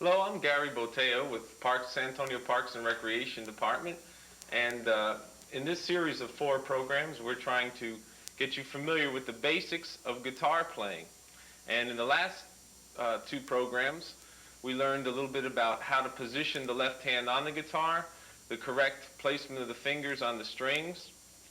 Hello, I'm Gary Boteo with San Antonio Parks and Recreation Department, and in this series of 4 programs, we're trying to get you familiar with the basics of guitar playing. And in the last 2 programs, we learned a little bit about how to position the left hand on the guitar, the correct placement of the fingers on the strings,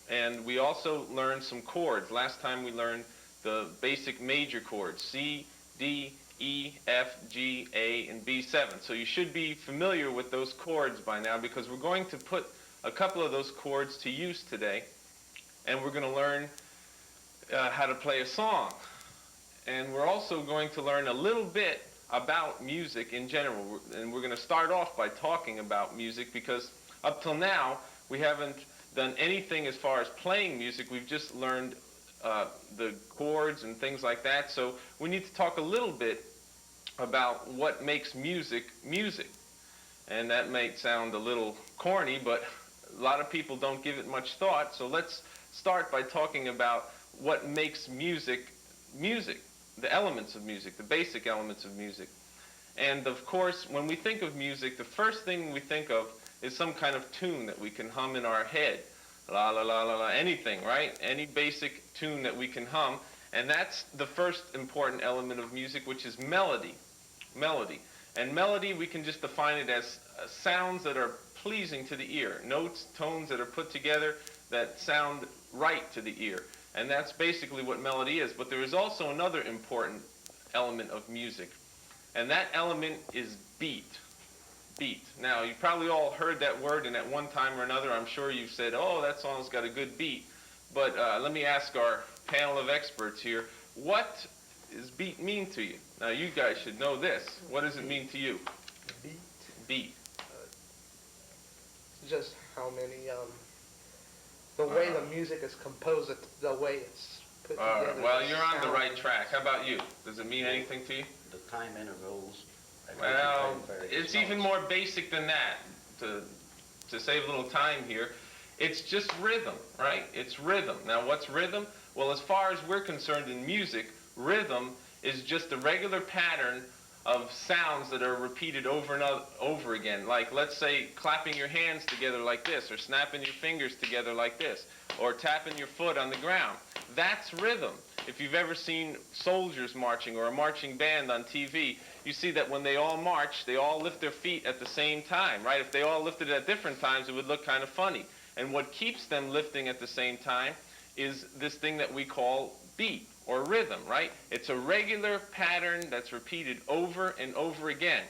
and we also learned some chords. Last time we learned the basic major chords, C, D, E, F, G, A, and B7. So you should be familiar with those chords by now because we're going to put a couple of those chords to use today, and we're going to learn how to play a song. And we're also going to learn a little bit about music in general, and we're going to start off by talking about music because up till now we haven't done anything as far as playing music. We've just learned the chords and things like that. So we need to talk a little bit about what makes music music. And that may sound a little corny, but a lot of people don't give it much thought. So let's start by talking about what makes music music, the elements of music, the basic elements of music. And of course, when we think of music, the first thing we think of is some kind of tune that we can hum in our head. La la la la la, anything, right? Any basic tune that we can hum. And that's the first important element of music, which is melody. Melody. And melody, we can just define it as sounds that are pleasing to the ear. Notes, tones that are put together that sound right to the ear. And that's basically what melody is. But there is also another important element of music. And that element is beat. Beat. Now, you probably all heard that word, and at one time or another, I'm sure you've said, oh, that song's got a good beat. But let me ask our panel of experts here, what does beat mean to you? Now, you guys should know this. What does it mean to you? Beat? Beat. Just how many, the way the music is composed, the way it's put together. Well, you're on the right track. How about you? Does it mean anything to you? The time intervals. Well, it's even more basic than that. To save a little time here, it's just rhythm, right? It's rhythm. Now, what's rhythm? Well, as far as we're concerned in music, rhythm is just a regular pattern of sounds that are repeated over and over again. Like, let's say, clapping your hands together like this, or snapping your fingers together like this, or tapping your foot on the ground. That's rhythm. If you've ever seen soldiers marching or a marching band on TV, you see that when they all march, they all lift their feet at the same time, right? If they all lifted at different times, it would look kind of funny. And what keeps them lifting at the same time is this thing that we call beat or rhythm, right? It's a regular pattern that's repeated over and over again.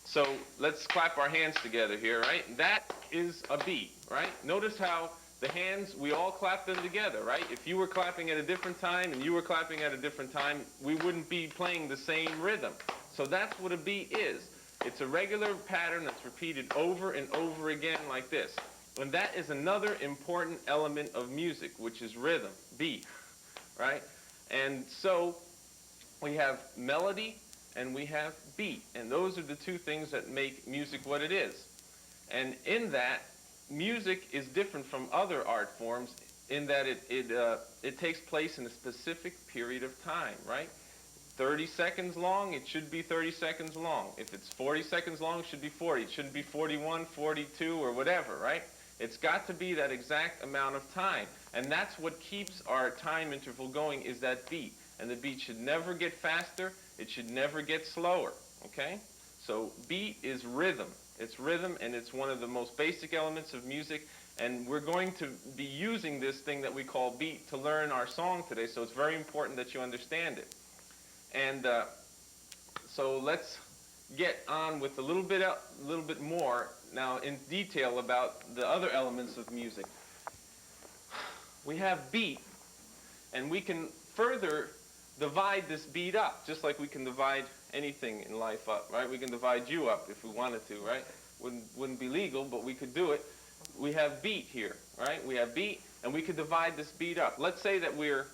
So let's clap our hands together here, right? That is a beat, right? Notice how the hands, we all clap them together, right? If you were clapping at a different time and you were clapping at a different time, we wouldn't be playing the same rhythm. So that's what a beat is. It's a regular pattern that's repeated over and over again like this. And that is another important element of music, which is rhythm, beat, right? And so we have melody and we have beat. And those are the two things that make music what it is. And in that, music is different from other art forms in that it takes place in a specific period of time, right? 30 seconds long, it should be 30 seconds long. If it's 40 seconds long, it should be 40. It shouldn't be 41, 42, or whatever, right? It's got to be that exact amount of time. And that's what keeps our time interval going, is that beat. And the beat should never get faster. It should never get slower, okay? So beat is rhythm. It's rhythm, and it's one of the most basic elements of music. And we're going to be using this thing that we call beat to learn our song today, so it's very important that you understand it. And so let's get on with a little bit more now in detail about the other elements of music. We have beat, and we can further divide this beat up, just like we can divide anything in life up, right? We can divide you up if we wanted to, right? Wouldn't be legal, but we could do it. We have beat here, right? We have beat, and we could divide this beat up. Let's say that we're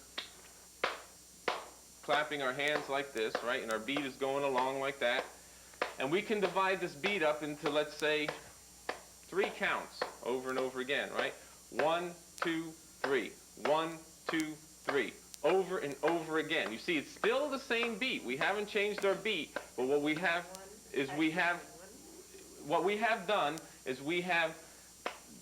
clapping our hands like this, right? And our beat is going along like that. And we can divide this beat up into, let's say, 3 counts over and over again, right? 1, 2, 3. 1, 2, 3. Over and over again. You see, it's still the same beat. We haven't changed our beat, but what we have is we have, what we have done is we have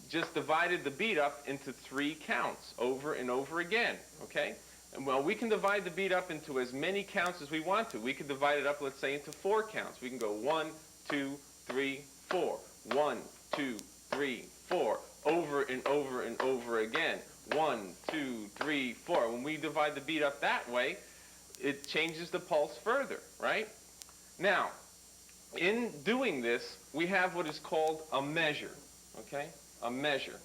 just divided the beat up into 3 counts over and over again, okay? And well, we can divide the beat up into as many counts as we want to. We could divide it up, let's say, into 4 counts. We can go 1, 2, 3, 4. 1, 2, 3, 4. Over and over and over again. 1, 2, 3, 4. When we divide the beat up that way, it changes the pulse further, right? Now, in doing this, we have what is called a measure, okay? A measure.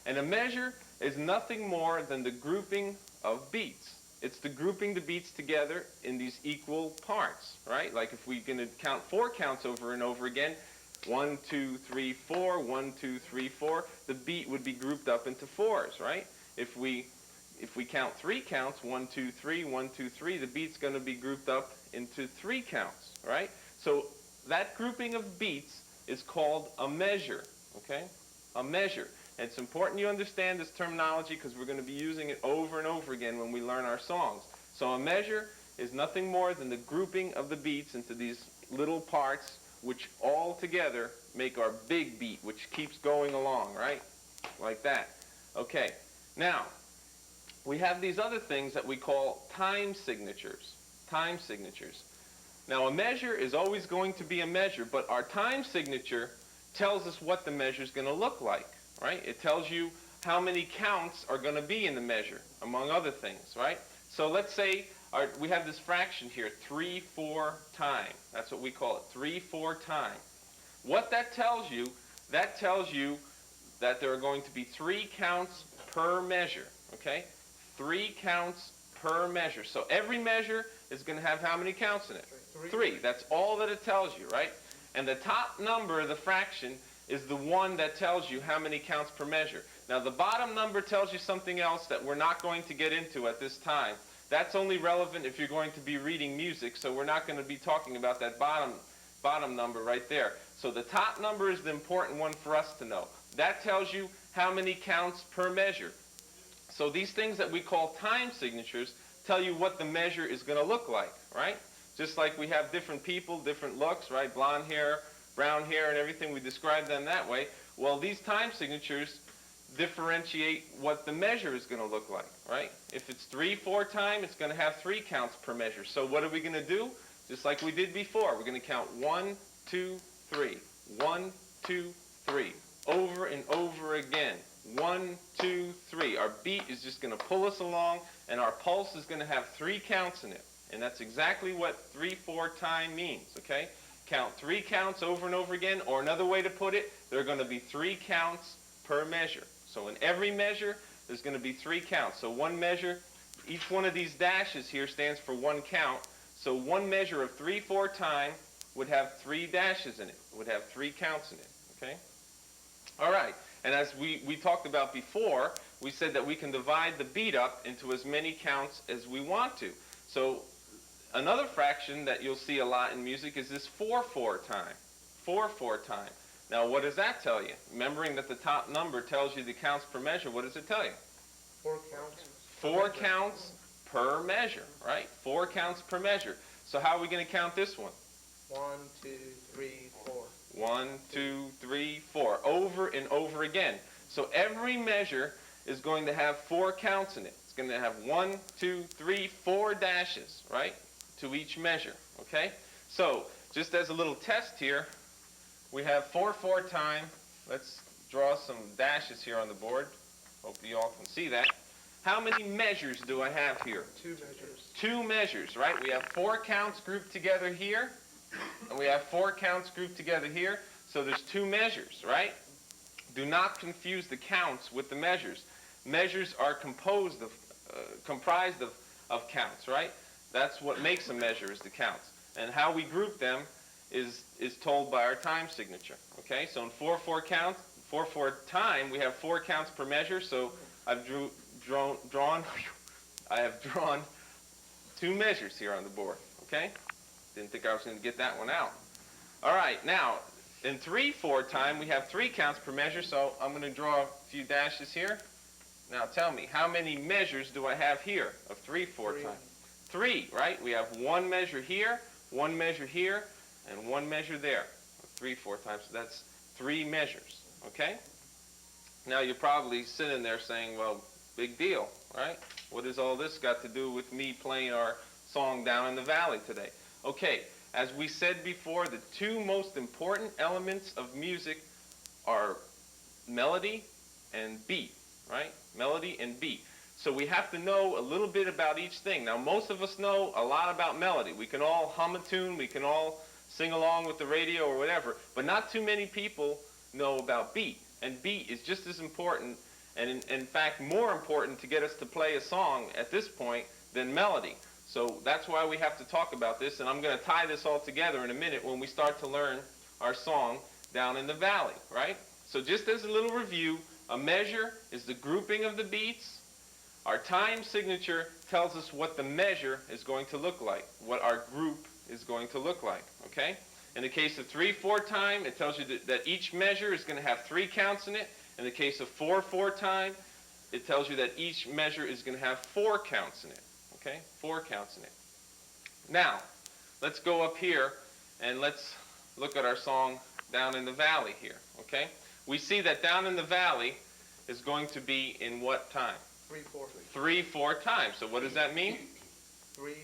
And a measure is nothing more than the grouping of beats. It's the grouping the beats together in these equal parts, right? Like if we're going to count 4 counts over and over again, 1, 2, 3, 4, 1, 2, 3, 4, the beat would be grouped up into 4s, right? If we count 3 counts, 1, 2, 3, 1, 2, 3, the beat's going to be grouped up into 3 counts, right? So that grouping of beats is called a measure, okay? A measure. And it's important you understand this terminology because we're going to be using it over and over again when we learn our songs. So a measure is nothing more than the grouping of the beats into these little parts which all together make our big beat, which keeps going along, right? Like that. Okay. Now, we have these other things that we call time signatures. Time signatures. Now, a measure is always going to be a measure, but our time signature tells us what the measure is going to look like, right? It tells you how many counts are going to be in the measure, among other things, right? So let's say we have this fraction here, 3/4 time. That's what we call it, 3/4 time. What that tells you that there are going to be 3 counts per measure, okay? 3 counts per measure. So every measure is going to have how many counts in it? 3. That's all that it tells you, right? And the top number of the fraction is the one that tells you how many counts per measure. Now the bottom number tells you something else that we're not going to get into at this time. That's only relevant if you're going to be reading music, so we're not going to be talking about that bottom number right there. So the top number is the important one for us to know. That tells you how many counts per measure. So these things that we call time signatures tell you what the measure is going to look like, right? Just like we have different people, different looks, right? Blonde hair, brown hair, and everything, we describe them that way. Well, these time signatures differentiate what the measure is going to look like, right? If it's 3/4 time, it's going to have 3 counts per measure. So what are we going to do? Just like we did before, we're going to count 1, 2, 3, 1, 2, 3, over and over again. 1, 2, 3. Our beat is just going to pull us along, and our pulse is going to have 3 counts in it. And that's exactly what 3/4 time means, okay? Count 3 counts over and over again, or another way to put it, there are going to be 3 counts per measure. So in every measure, there's going to be 3 counts. So one measure, each one of these dashes here stands for 1 count. So one measure of 3/4 time would have 3 dashes in it, would have 3 counts in it, okay? All right, and as we talked about before, we said that we can divide the beat up into as many counts as we want to. So another fraction that you'll see a lot in music is this 4/4 time. 4/4 time. Now, what does that tell you? Remembering that the top number tells you the counts per measure, what does it tell you? 4 counts. 4 counts per measure, right? 4 counts per measure. So how are we going to count this one? 1, 2, 3, 4. 1, 2, 3, 4. Over and over again. So every measure is going to have 4 counts in it. It's going to have 1, 2, 3, 4 dashes, right? To each measure, okay? So, just as a little test here, we have 4/4 time. Let's draw some dashes here on the board. Hope you all can see that. How many measures do I have here? 2 measures. 2 measures, right? We have 4 counts grouped together here, and we have 4 counts grouped together here. So there's 2 measures, right? Do not confuse the counts with the measures. Measures are comprised of counts, right? That's what makes a measure, is the counts. And how we group them is told by our time signature. Okay, so in 4/4 time, we have 4 counts per measure. So I've drawn 2 measures here on the board. Okay, didn't think I was going to get that one out. All right, now in 3/4 time, we have 3 counts per measure. So I'm going to draw a few dashes here. Now tell me, how many measures do I have here of 3/4 time? 3, right? We have 1 measure here, 1 measure here, and 1 measure there. 3 4 times, so that's 3 measures, okay? Now you're probably sitting there saying, well, big deal, right? What has all this got to do with me playing our song Down in the Valley today? Okay, as we said before, the 2 most important elements of music are melody and beat, right? Melody and beat. So we have to know a little bit about each thing. Now, most of us know a lot about melody. We can all hum a tune, we can all sing along with the radio or whatever, but not too many people know about beat. And beat is just as important, and in fact more important to get us to play a song at this point than melody. So that's why we have to talk about this, and I'm going to tie this all together in a minute when we start to learn our song Down in the Valley, right? So just as a little review, a measure is the grouping of the beats. Our time signature tells us what the measure is going to look like, what our group is going to look like, okay? In the case of 3/4 time, it tells you that each measure is going to have 3 counts in it. In the case of 4/4 time, it tells you that each measure is going to have 4 counts in it, okay? 4 counts in it. Now, let's go up here and let's look at our song Down in the Valley here, okay? We see that Down in the Valley is going to be in what time? 3/4. 3/4 times. So what does that mean? 3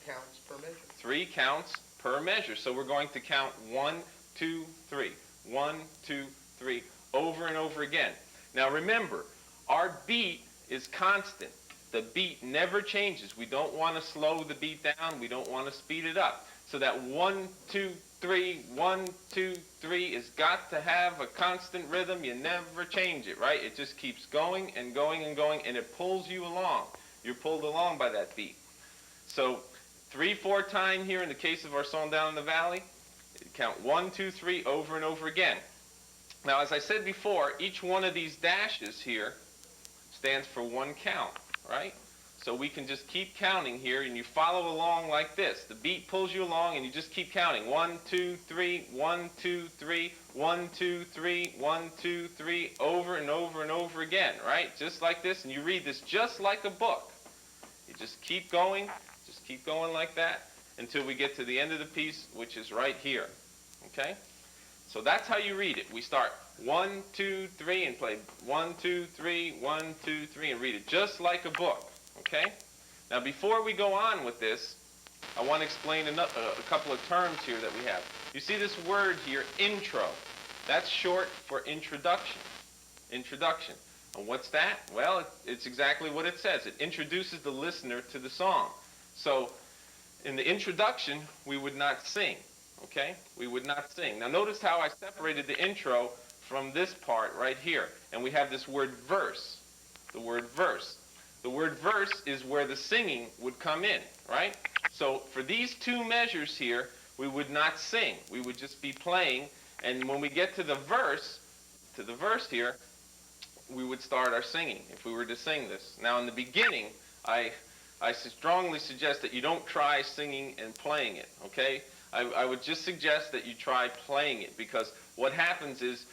counts per measure. 3 counts per measure. So we're going to count 1, 2, 3, 1, 2, 3, over and over again. Now remember, our beat is constant. The beat never changes. We don't want to slow the beat down. We don't want to speed it up. So that 1, 2, 3, 1, 2, 3 has got to have a constant rhythm. You never change it, right? It just keeps going and going and going, and it pulls you along. You're pulled along by that beat. So 3/4 time here in the case of our song Down in the Valley, count 1, 2, 3 over and over again. Now, as I said before, each one of these dashes here stands for 1 count, right? So we can just keep counting here, and you follow along like this. The beat pulls you along, and you just keep counting. 1, 2, 3, 1, 2, 3, 1, 2, 3, 1, 2, 3, over and over and over again, right? Just like this, and you read this just like a book. You just keep going like that until we get to the end of the piece, which is right here, okay? So that's how you read it. We start 1, 2, 3, and play 1, 2, 3, 1, 2, 3, and read it just like a book. Okay? Now, before we go on with this, I want to explain a couple of terms here that we have. You see this word here, intro. That's short for introduction. Introduction. And what's that? Well, it's exactly what it says. It introduces the listener to the song. So, in the introduction, we would not sing. Okay? We would not sing. Now, notice how I separated the intro from this part right here. And we have this word verse. The word verse. The word verse is where the singing would come in, right? So for these 2 measures here, we would not sing. We would just be playing, and when we get to the verse here, we would start our singing if we were to sing this. Now in the beginning, I strongly suggest that you don't try singing and playing it, okay? I would just suggest that you try playing it, because what happens is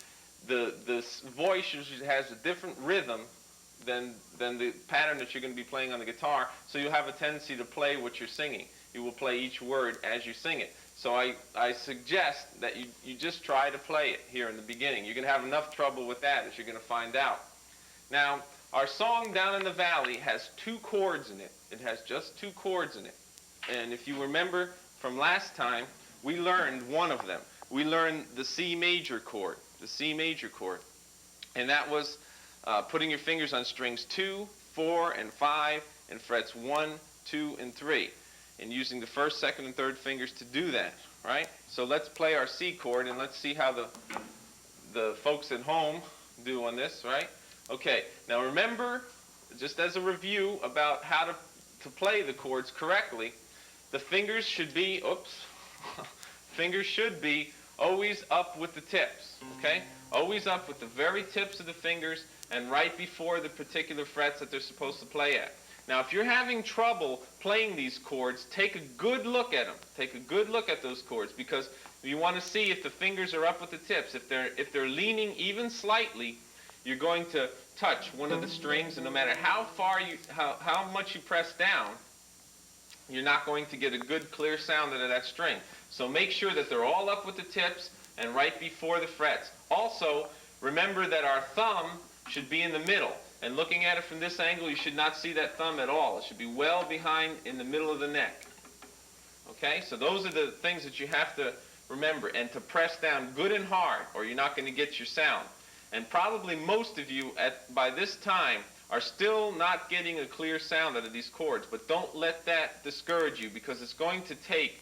the voice usually has a different rhythm than the pattern that you're going to be playing on the guitar, so you'll have a tendency to play what you're singing. You will play each word as you sing it. So I suggest that you just try to play it here in the beginning. You're going to have enough trouble with that, as you're going to find out. Now, our song Down in the Valley has 2 chords in it. It has just 2 chords in it. And if you remember from last time, we learned one of them. We learned the C major chord, the C major chord. And that was putting your fingers on strings 2, 4, and 5, and frets 1, 2, and 3, and using the 1st, 2nd, and 3rd fingers to do that, right? So let's play our C chord, and let's see how the folks at home do on this, right? Okay, now remember, just as a review about how to play the chords correctly, the fingers should be, fingers should be always up with the tips, okay? Always up with the very tips of the fingers and right before the particular frets that they're supposed to play at. Now, if you're having trouble playing these chords, take a good look at them. Take a good look at those chords, because you want to see if the fingers are up with the tips. If they're leaning even slightly, you're going to touch one of the strings, and no matter how much you press down, you're not going to get a good clear sound out of that string. So make sure that they're all up with the tips and right before the frets. Also, remember that our thumb should be in the middle. And looking at it from this angle, you should not see that thumb at all. It should be well behind in the middle of the neck. Okay, so those are the things that you have to remember, and to press down good and hard, or you're not going to get your sound. And probably most of you by this time are still not getting a clear sound out of these chords, but don't let that discourage you, because it's going to take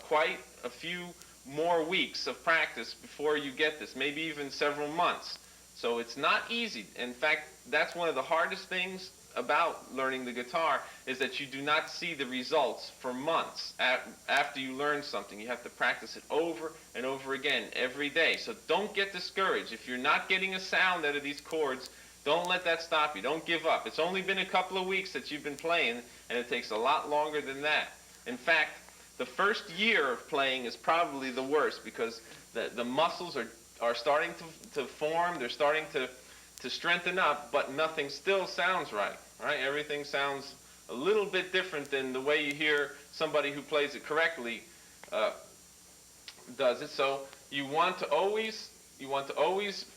quite a few more weeks of practice before you get this, maybe even several months. So it's not easy. In fact, that's one of the hardest things about learning the guitar, is that you do not see the results for months after you learn something. You have to practice it over and over again every day. So don't get discouraged. If you're not getting a sound out of these chords, don't let that stop you. Don't give up. It's only been a couple of weeks that you've been playing, and it takes a lot longer than that. In fact, the first year of playing is probably the worst, because the muscles are starting to form. They're starting to strengthen up, but nothing still sounds right. Right? Everything sounds a little bit different than the way you hear somebody who plays it correctly does it. So you want to always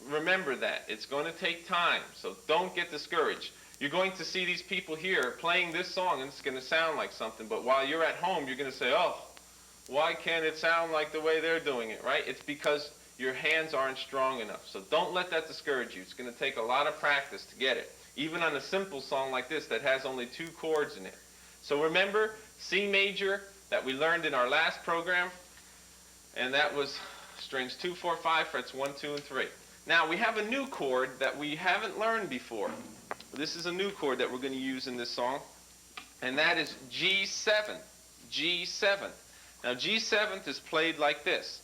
remember that it's going to take time. So don't get discouraged. You're going to see these people here playing this song, and it's going to sound like something, but while you're at home, you're going to say, "Oh, why can't it sound like the way they're doing it?" Right? It's because your hands aren't strong enough. So don't let that discourage you. It's going to take a lot of practice to get it, even on a simple song like this that has only 2 chords in it. So remember C major that we learned in our last program, and that was strings 2, 4, 5, frets 1, 2, and 3. Now we have a new chord that we haven't learned before. This is a new chord that we're going to use in this song, and that is G7. G7. Now G7 is played like this.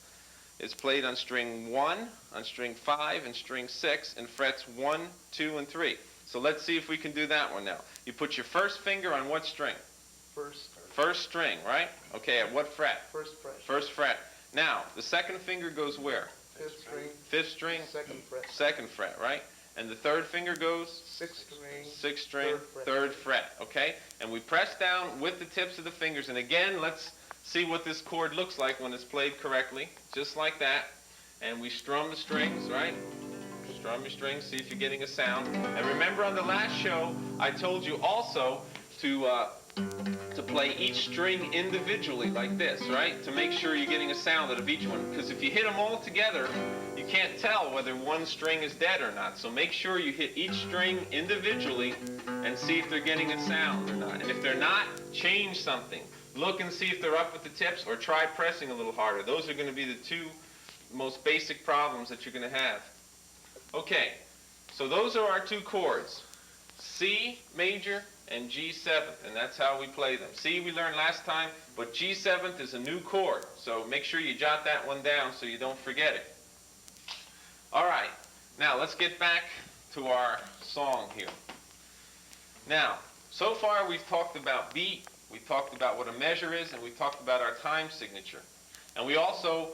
It's played on string 1, on string 5, and string 6, and frets 1, 2, and 3. So let's see if we can do that one now. You put your first finger on what string? First string, right? Okay, at what fret? First fret. First fret. Now, the second finger goes where? Fifth string. Fifth string? Second fret. Second fret, right? And the third finger goes? Sixth string. Sixth string, third fret, okay? And we press down with the tips of the fingers. And again, let's see what this chord looks like when it's played correctly, just like that. And we strum the strings, right? Strum your strings, see if you're getting a sound. And remember, on the last show, I told you also to play each string individually like this, right? To make sure you're getting a sound out of each one. Because if you hit them all together, you can't tell whether one string is dead or not. So make sure you hit each string individually and see if they're getting a sound or not. And if they're not, change something. Look and see if they're up with the tips, or try pressing a little harder. Those are going to be the 2 most basic problems that you're going to have. Okay, so those are our 2 chords, C major and G7, and that's how we play them. C we learned last time, but G7 is a new chord, so make sure you jot that one down so you don't forget it. All right, now let's get back to our song here. Now, so far we've talked about beat, we talked about what a measure is, and we talked about our time signature. And we also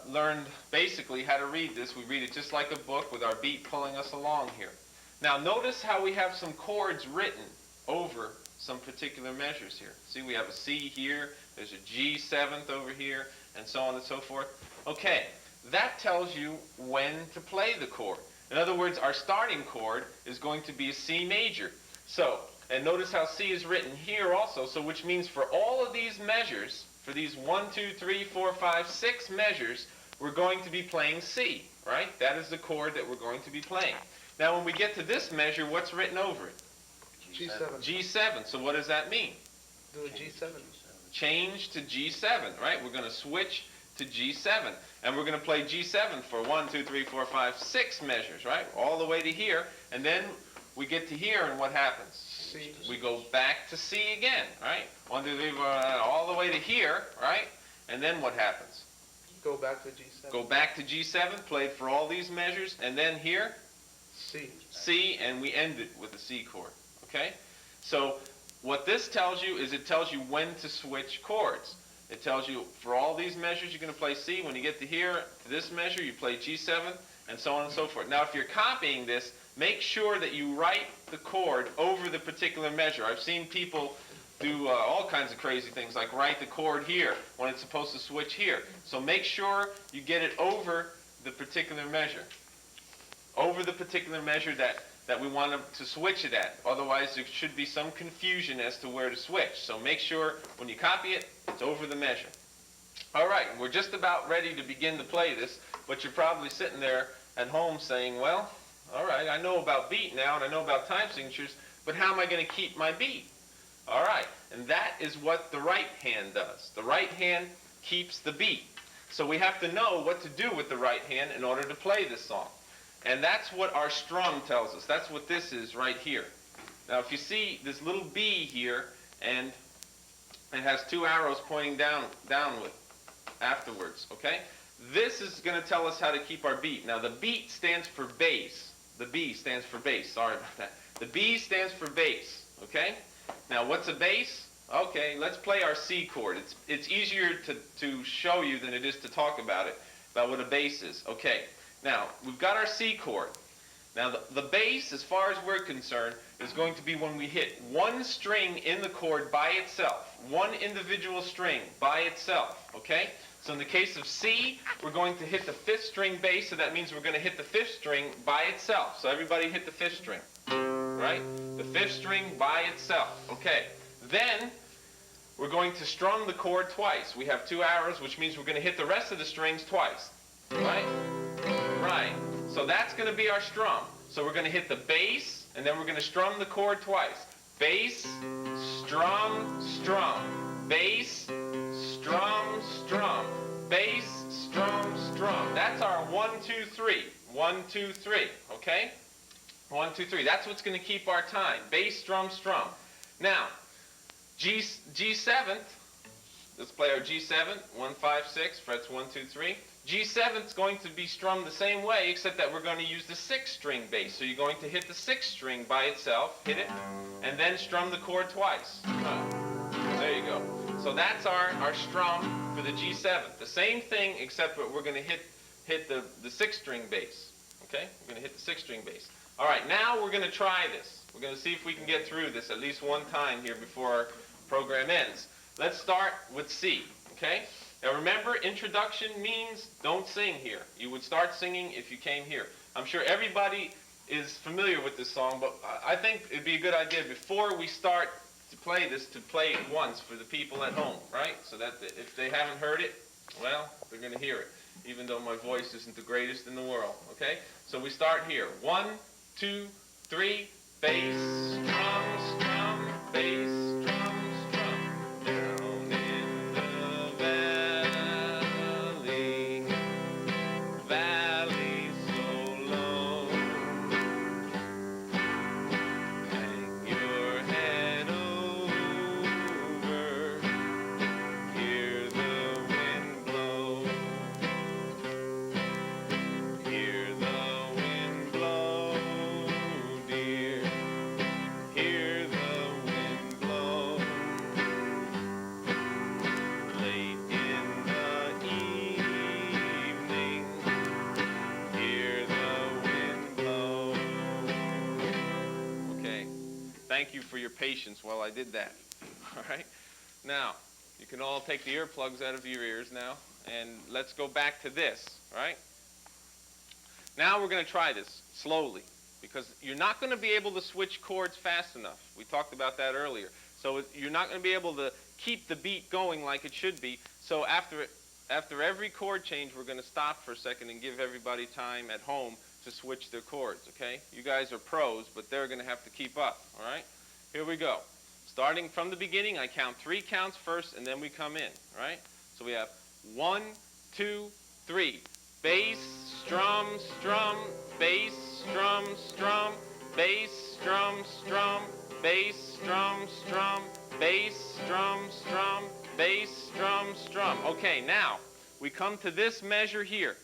learned basically how to read this. We read it just like a book with our beat pulling us along here. Now notice how we have some chords written over some particular measures here. See, we have a C here, there's a G7 over here, and so on and so forth. Okay, that tells you when to play the chord. In other words, our starting chord is going to be a C major. So, and notice how C is written here also, so which means for all of these measures, for these 1, 2, 3, 4, 5, 6 measures, we're going to be playing C, right? That is the chord that we're going to be playing. Now when we get to this measure, what's written over it? G7. G7. So what does that mean? Do a G7. Change to G7, right? We're going to switch to G7. And we're going to play G7 for 1, 2, 3, 4, 5, 6 measures, right? All the way to here. And then we get to here, and what happens? C. We go back to C again, right? 1, 2, 3, 4, all the way to here, right? And then what happens? Go back to G7. Go back to G7, played for all these measures, and then here? C. C, and we end it with a C chord, okay? So what this tells you is it tells you when to switch chords. It tells you for all these measures you're going to play C. When you get to here, to this measure, you play G7, and so on and so forth. Now if you're copying this, make sure that you write the chord over the particular measure. I've seen people do all kinds of crazy things, like write the chord here when it's supposed to switch here. So make sure you get it over the particular measure. Over the particular measure that we want to switch it at. Otherwise, there should be some confusion as to where to switch. So make sure when you copy it, it's over the measure. All right, we're just about ready to begin to play this, but you're probably sitting there at home saying, well, all right, I know about beat now, and I know about time signatures, but how am I going to keep my beat? All right, and that is what the right hand does. The right hand keeps the beat. So we have to know what to do with the right hand in order to play this song. And that's what our strum tells us. That's what this is right here. Now, if you see this little B here, and it has two arrows pointing downward afterwards, okay? This is going to tell us how to keep our beat. Now, the beat stands for bass. The B stands for bass. Sorry about that. The B stands for bass, okay? Now, what's a bass? Okay, let's play our C chord. It's easier to show you than it is to talk about it, about what a bass is. Okay, now, we've got our C chord. Now, the bass, as far as we're concerned, is going to be when we hit one string in the chord by itself. One individual string by itself, okay? So in the case of C, we're going to hit the 5th string bass, so that means we're going to hit the 5th string by itself. So everybody hit the 5th string, right? The 5th string by itself, okay. Then, we're going to strum the chord twice. We have two arrows, which means we're going to hit the rest of the strings twice, right? Right. So that's going to be our strum. So we're going to hit the bass, and then we're going to strum the chord twice. Bass, strum, strum. Bass, strum, strum. Bass, strum, strum. That's our 1, 2, 3. 1, 2, 3. Okay? 1, 2, 3. That's what's going to keep our time. Bass, strum, strum. Now, G7th, let's play our G7, 1, 5, 6, frets 1, 2, 3. G7 is going to be strummed the same way, except that we're going to use the 6th string bass. So you're going to hit the 6th string by itself, hit it, and then strum the chord twice. There you go. So that's our strum for the G7. The same thing, except that we're going to hit the 6th string bass. Okay? We're going to hit the 6th string bass. All right, now we're going to try this. We're going to see if we can get through this at least one time here before our program ends. Let's start with C, okay? Now remember, introduction means don't sing here. You would start singing if you came here. I'm sure everybody is familiar with this song, but I think it'd be a good idea before we start to play this, to play it once for the people at home, right? So that if they haven't heard it, well, they're going to hear it, even though my voice isn't the greatest in the world, okay? So we start here. 1, 2, 3, bass, strum, strum, bass, strum, strum. Down in the valley, valley so low. Hang your head over, hear the wind blow. Hear the wind blow, dear. Hear the wind blow. Late in the evening, hear the wind blow. Okay, thank you for your patience while I did that. All right, now you can all take the earplugs out of your ears now, and let's go back to this, all right? Now we're going to try this slowly, because you're not going to be able to switch chords fast enough. We talked about that earlier. So you're not going to be able to keep the beat going like it should be. So after every chord change, we're going to stop for a second and give everybody time at home to switch their chords, okay? You guys are pros, but they're going to have to keep up, all right? Here we go. Starting from the beginning, I count 3 counts first, and then we come in, all right? So we have 1, 2, 3. Bass, strum, strum, bass, strum, strum, bass, strum, strum, bass, strum, strum, bass, strum, strum, bass, strum, strum. Okay, now we come to this measure here.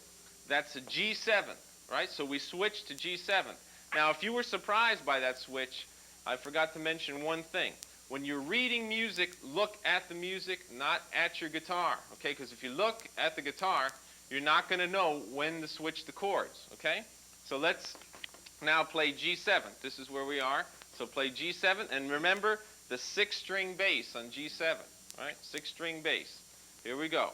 That's a G7, right? So we switch to G7. Now, if you were surprised by that switch, I forgot to mention one thing. When you're reading music, look at the music, not at your guitar, okay? Because if you look at the guitar, you're not going to know when to switch the chords, okay? So let's now play G7. This is where we are. So play G7, and remember, the 6-string bass on G7, right? 6-string bass. Here we go.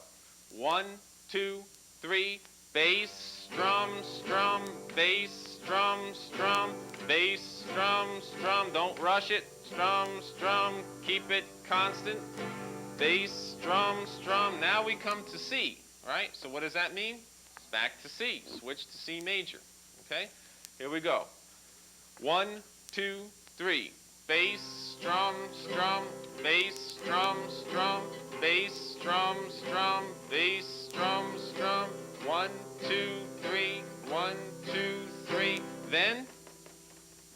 1, 2, 3, bass, strum, strum, bass, strum, strum, bass, strum, strum. Don't rush it. Strum, strum, keep it constant. Bass, strum, strum. Now we come to C, right? So what does that mean? It's back to C. Switch to C major, okay? Here we go. 1, 2, 3. Bass, strum, strum, bass, strum, strum, bass, strum, strum, bass, strum, strum. 1, 2, 3. 1, 2, 3. Then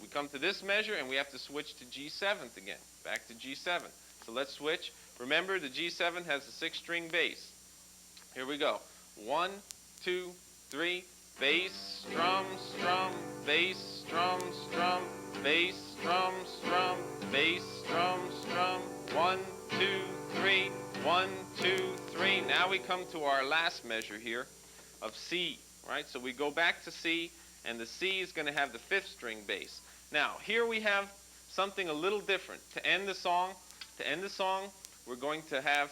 we come to this measure and we have to switch to G7th again. Back to G7. So let's switch. Remember, the G7 has a 6-string bass. Here we go. 1, 2, 3. Bass, strum, strum, bass, strum, strum, bass, strum, strum, bass, strum, strum. 1, 2, 3. 1, 2, 3. Now we come to our last measure here of C, right? So we go back to C, and the C is going to have the 5th string bass. Now, here we have something a little different. To end the song, we're going to have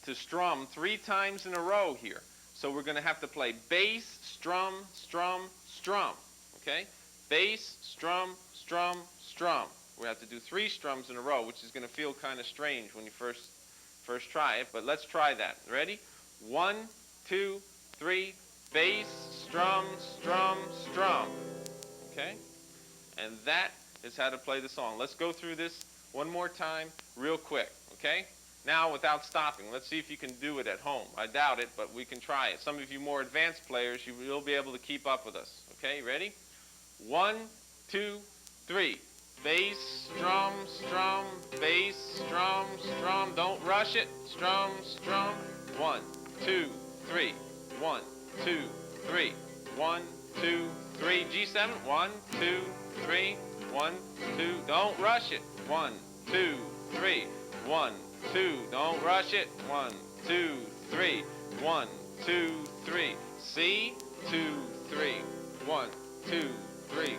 to strum 3 times in a row here. So we're going to have to play bass, strum, strum, strum, okay? Bass, strum, strum, strum. We have to do 3 strums in a row, which is going to feel kind of strange when you first try it, but let's try that. Ready? 1, 2, 3, bass, strum, strum, strum, okay? And that is how to play the song. Let's go through this one more time real quick, okay? Now, without stopping, let's see if you can do it at home. I doubt it, but we can try it. Some of you more advanced players, you will be able to keep up with us. Okay, ready? 1, 2, 3. Bass, strum, strum, bass, strum, strum. Don't rush it. Strum, strum. 1, 2, 3. 1, 2, 3. 1, 2, 3. G7. 1, 2, 3. 1, 2. Don't rush it. 1, 2, 3. 1, 2, don't rush it. 1, 2, 3. 1, 2, 3. C, 2, 3. 1, 2, 3.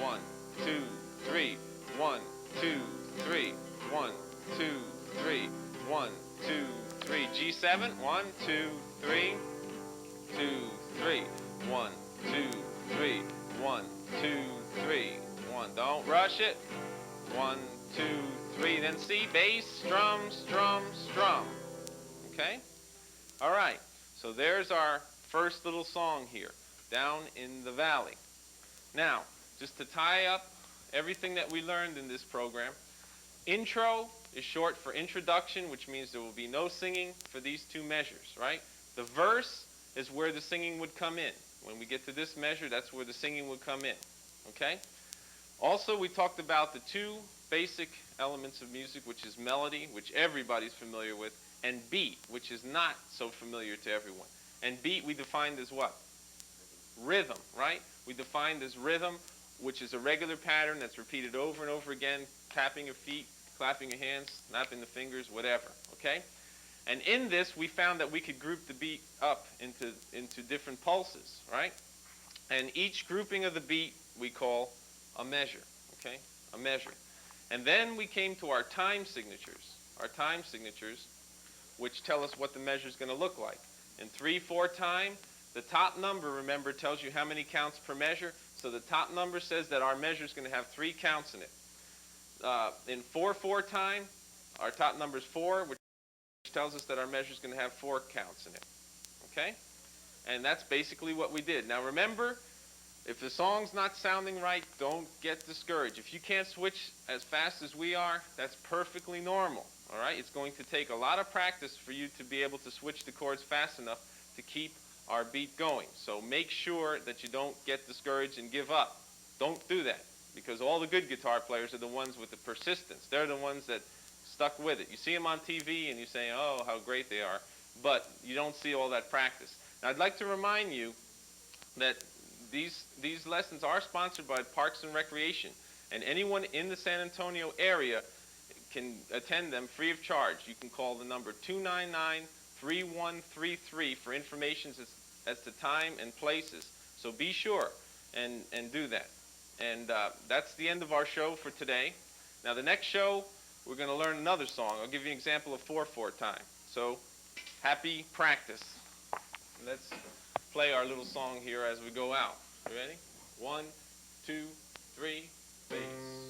1, 2, 3. 1, 2, 3. 1, 2, 3. 1, 2, 3. G7. 1, 2, 3. 2, 3. 1, 2, 3. 1, 2, 3. 1. Don't rush it. 1, 2, 3. Then C, bass, strum, strum, strum. Okay? All right. So there's our first little song here, down in the valley. Now, just to tie up everything that we learned in this program, intro is short for introduction, which means there will be no singing for these 2 measures, right? The verse is where the singing would come in. When we get to this measure, that's where the singing would come in. Okay? Also, we talked about the 2 basic elements of music, which is melody, which everybody's familiar with, and beat, which is not so familiar to everyone. And beat we defined as what? Rhythm, right? We defined as rhythm, which is a regular pattern that's repeated over and over again, tapping your feet, clapping your hands, snapping the fingers, whatever, okay? And in this, we found that we could group the beat up into different pulses, right? And each grouping of the beat we call a measure, okay? A measure. And then we came to our time signatures. Our time signatures, which tell us what the measure is going to look like. In 3/4 time, the top number, remember, tells you how many counts per measure. So the top number says that our measure is going to have 3 counts in it. In 4/4 time, our top number is 4, which tells us that our measure is going to have 4 counts in it. Okay? And that's basically what we did. Now remember, if the song's not sounding right, don't get discouraged. If you can't switch as fast as we are, that's perfectly normal. All right? It's going to take a lot of practice for you to be able to switch the chords fast enough to keep our beat going. So make sure that you don't get discouraged and give up. Don't do that, because all the good guitar players are the ones with the persistence. They're the ones that stuck with it. You see them on TV and you say, oh, how great they are, but you don't see all that practice. Now, I'd like to remind you that these lessons are sponsored by Parks and Recreation, and anyone in the San Antonio area can attend them free of charge. You can call the number 299-3133 for information as to time and places. So be sure and do that. And that's the end of our show for today. Now the next show, we're going to learn another song. I'll give you an example of 4/4 time. So, happy practice. Let's play our little song here as we go out. You ready? 1, 2, 3, bass.